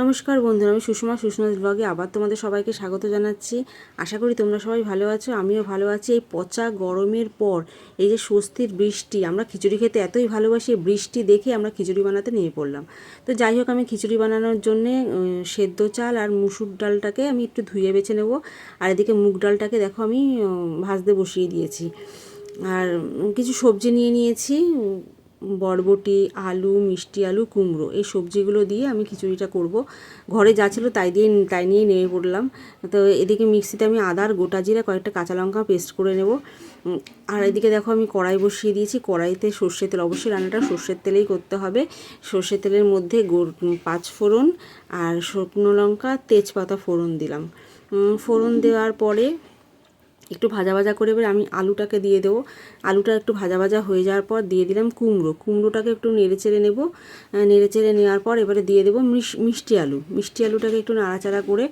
নমস্কার বন্ধুরা, আমি সুষমাস ব্লগে আবার তোমাদের সবাইকে স্বাগত জানাচ্ছি। আশা করি তোমরা সবাই ভালো আছো, আমিও ভালো আছি। এই পচা গরমের পর এই যে স্বস্তির বৃষ্টি, আমরা খিচুড়ি খেতে এতই ভালোবাসি, বৃষ্টি দেখে আমরা খিচুড়ি বানাতে নেমে পড়লাম। তো যাই হোক, আমি খিচুড়ি বানানোর জন্যে সেদ্ধ চাল আর মুসুর ডালটাকে আমি একটু ধুয়ে বেছে নেব। আর এদিকে মুগ ডালটাকে দেখো আমি ভাজতে বসিয়ে দিয়েছি। আর কিছু সবজি নিয়ে নিয়েছি, বরবটি, আলু, মিষ্টি আলু, কুমড়ো, এই সবজিগুলো দিয়ে আমি খিচুড়িটা করব। ঘরে যা ছিল তাই নিয়ে নেমে পড়লাম। তো এদিকে মিক্সিতে আমি আদা আর গোটা জিরা, কয়েকটা কাঁচা লঙ্কা পেস্ট করে নেব। আর এদিকে দেখো আমি কড়াই বসিয়ে দিয়েছি। কড়াইতে সর্ষের তেল, অবশ্যই রান্নাটা সর্ষের তেলেই করতে হবে। সর্ষের তেলের মধ্যে 5 ফোড়ন আর শুকনো লঙ্কা, তেজপাতা ফোড়ন দিলাম। ফোড়ন দেওয়ার পরে একটু ভাজা ভাজা করে এবার আমি আলুটাকে দিয়ে দেবো। আলুটা একটু ভাজা ভাজা হয়ে যাওয়ার পর দিয়ে দিলাম কুমড়োটাকে একটু নেড়ে চেড়ে নেব। নেড়ে চেড়ে নেওয়ার পর এবারে দিয়ে দেবো মিষ্টি আলুটাকে একটু নাড়াচাড়া করে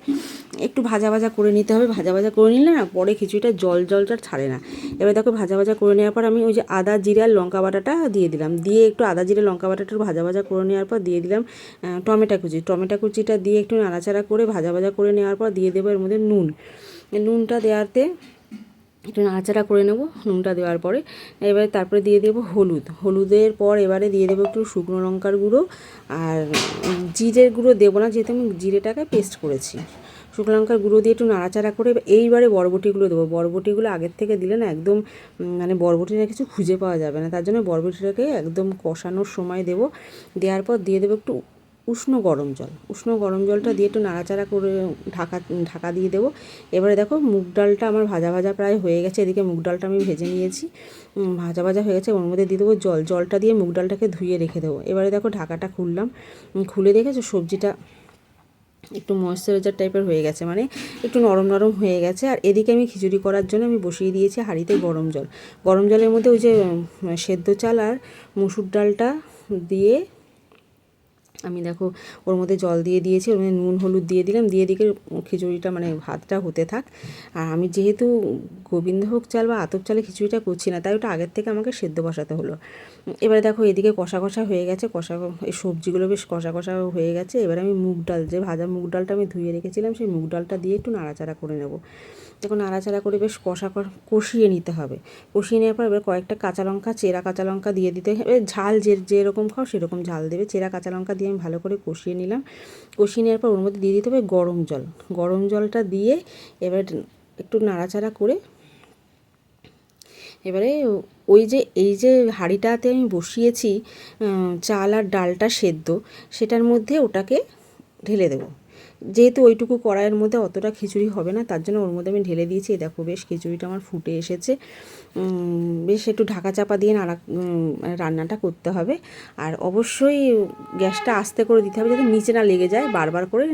একটু ভাজা ভাজা করে নিতে হবে। ভাজা ভাজা করে নিলে না পরে খিচুড়িটা জলটা ছাড়ে না। এবার দেখো ভাজা ভাজা করে নেওয়ার পর আমি ওই যে আদা জিরা লঙ্কা বাটাটা দিয়ে দিলাম। দিয়ে একটু আদা জিরা লঙ্কা বাটাটা ভাজা ভাজা করে নেওয়ার পর দিয়ে দিলাম টমেটো কুচিটা দিয়ে একটু নাড়াচাড়া করে ভাজা ভাজা করে নেওয়ার পর দিয়ে দেবো এর মধ্যে নুনটা দেওয়াতে একটু নাড়াচাড়া করে নেব। নুনটা দেওয়ার পরে এবারে তারপরে দিয়ে দেবো হলুদের পর এবারে দিয়ে দেবো একটু শুকনো লঙ্কার গুঁড়ো। আর জিরের গুঁড়ো দেবো না, যেহেতু আমি জিরেটাকে পেস্ট করেছি। শুকনো লঙ্কার গুঁড়ো দিয়ে একটু নাড়াচাড়া করে এইবারে বরবটিগুলো দেবো। বরবটিগুলো আগের থেকে দিলে না একদম মানে বরবটিটা কিছু খুঁজে পাওয়া যাবে না, তার জন্য বরবটিটাকে একদম কষানোর সময় দেবো। দেওয়ার পর দিয়ে দেবো একটু উষ্ণ গরম জলটা দিয়ে একটু নাড়াচাড়া করে ঢাকা দিয়ে দেবো। এবারে দেখো মুগ ডালটা আমার ভাজা ভাজা প্রায় হয়ে গেছে। এদিকে মুগ ডালটা আমি ভেজে নিয়েছি, ভাজা ভাজা হয়ে গেছে। ওর মধ্যে দিয়ে দেবো জলটা দিয়ে মুগ ডালটাকে ধুয়ে রেখে দেবো। এবারে দেখো ঢাকাটা খুললাম, খুলে দেখেছো সবজিটা একটু ময়েশ্চারাইজার টাইপের হয়ে গেছে, মানে একটু নরম নরম হয়ে গেছে। আর এদিকে আমি খিচুড়ি করার জন্য আমি বসিয়ে দিয়েছি হাঁড়িতে গরম জলের মধ্যে ওই যে সেদ্ধ চাল আর মুসুর ডালটা দিয়ে আমি দেখো ওর মধ্যে জল দিয়ে দিয়েছি, ওর মধ্যে নুন হলুদ দিয়ে দিলাম। দিয়ে দিকে খিচুড়িটা মানে ভাতটা হতে থাক। আর আমি যেহেতু গোবিন্দভোগ চাল বা আতপ চালে খিচুড়িটা করছি না, তাই ওটা আগের থেকে আমাকে সেদ্ধ বসাতে হলো। এবারে দেখো এদিকে কষা কষা হয়ে গেছে, এই সবজিগুলো বেশ কষা কষা হয়ে গেছে। এবারে আমি যে ভাজা মুগ ডালটা আমি ধুয়ে রেখেছিলাম, সেই মুগ ডালটা দিয়ে একটু নাড়াচাড়া করে নেব। দেখো নাড়াচাড়া করে বেশ কষিয়ে নিতে হবে। কষিয়ে নেওয়ার পর এবার কয়েকটা চেরা কাঁচা লঙ্কা দিয়ে দিতে হবে। ঝাল যেরকম খাও সেরকম ঝাল দেবে। চেরা কাঁচা লঙ্কা দিয়ে আমি ভালো করে কষিয়ে নিলাম। কষিয়ে নেওয়ার পর ওর মধ্যে দিয়ে দিতে হবে গরম জলটা দিয়ে এবার একটু নাড়াচাড়া করে এবারে এই যে হাঁড়িটাতে আমি বসিয়েছি চাল আর ডালটা সেদ্ধ, সেটার মধ্যে ওটাকে ঢেলে দেবো। যেহেতু ওইটুকু কড়াইয়ের মধ্যে অতটা খিচুড়ি হবে না, তার জন্য ওর মধ্যে আমি ঢেলে দিয়েছি। দেখো বেশ খিচুড়িটা আমার ফুটে এসেছে। বেশ একটু ঢাকা চাপা দিয়ে রান্নাটা করতে হবে। আর অবশ্যই গ্যাসটা আস্তে করে দিতে হবে, যাতে নিচে না লেগে যায়। বারবার করে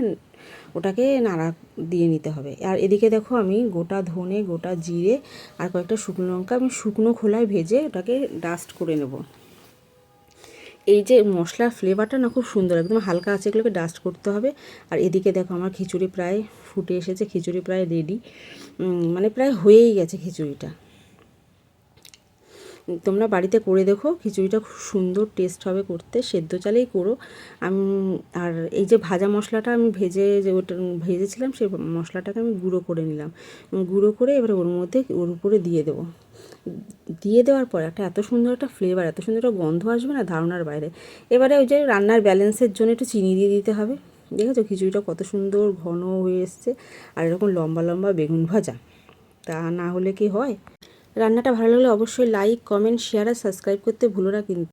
ওটাকে নাড়া দিয়ে নিতে হবে। আর এদিকে দেখো আমি গোটা ধনে, গোটা জিরে আর কয়েকটা শুকনো লঙ্কা আমি শুকনো খোলায় ভেজে ওটাকে ডাস্ট করে নেব। এই যে মশলার ফ্লেভারটা না খুব সুন্দর, একদম হালকা আছে, এগুলোকে ডাস্ট করতে হবে। আর এদিকে দেখো আমার খিচুড়ি প্রায় ফুটে এসেছে, খিচুড়ি প্রায় রেডি, মানে প্রায় হয়েই গেছে খিচুড়িটা। তোমরা বাড়িতে করে দেখো, খিচুড়িটা খুব সুন্দর টেস্ট হবে করতে, সেদ্ধ চালেই করো। আর এই যে ভাজা মশলাটা আমি ভেজেছিলাম, সেই মশলাটাকে আমি গুঁড়ো করে নিলাম। গুঁড়ো করে এবার ওর উপরে দিয়ে দেবো। দিয়ে দেওয়ার পর এত সুন্দর একটা ফ্লেভার, এত সুন্দর একটা গন্ধ আসবে না ধারণার বাইরে। এবারে ওই যে রান্নার ব্যালেন্সের জন্য একটু চিনি দিয়ে দিতে হবে। দেখেছো খিচুড়িটা কত সুন্দর ঘন হয়ে এসছে। আর এরকম লম্বা লম্বা বেগুন ভাজা, তা না হলে কি হয়। রান্নাটা ভালো লাগলে অবশ্যই লাইক, কমেন্ট, শেয়ার আর সাবস্ক্রাইব করতে ভুলো না কিন্তু।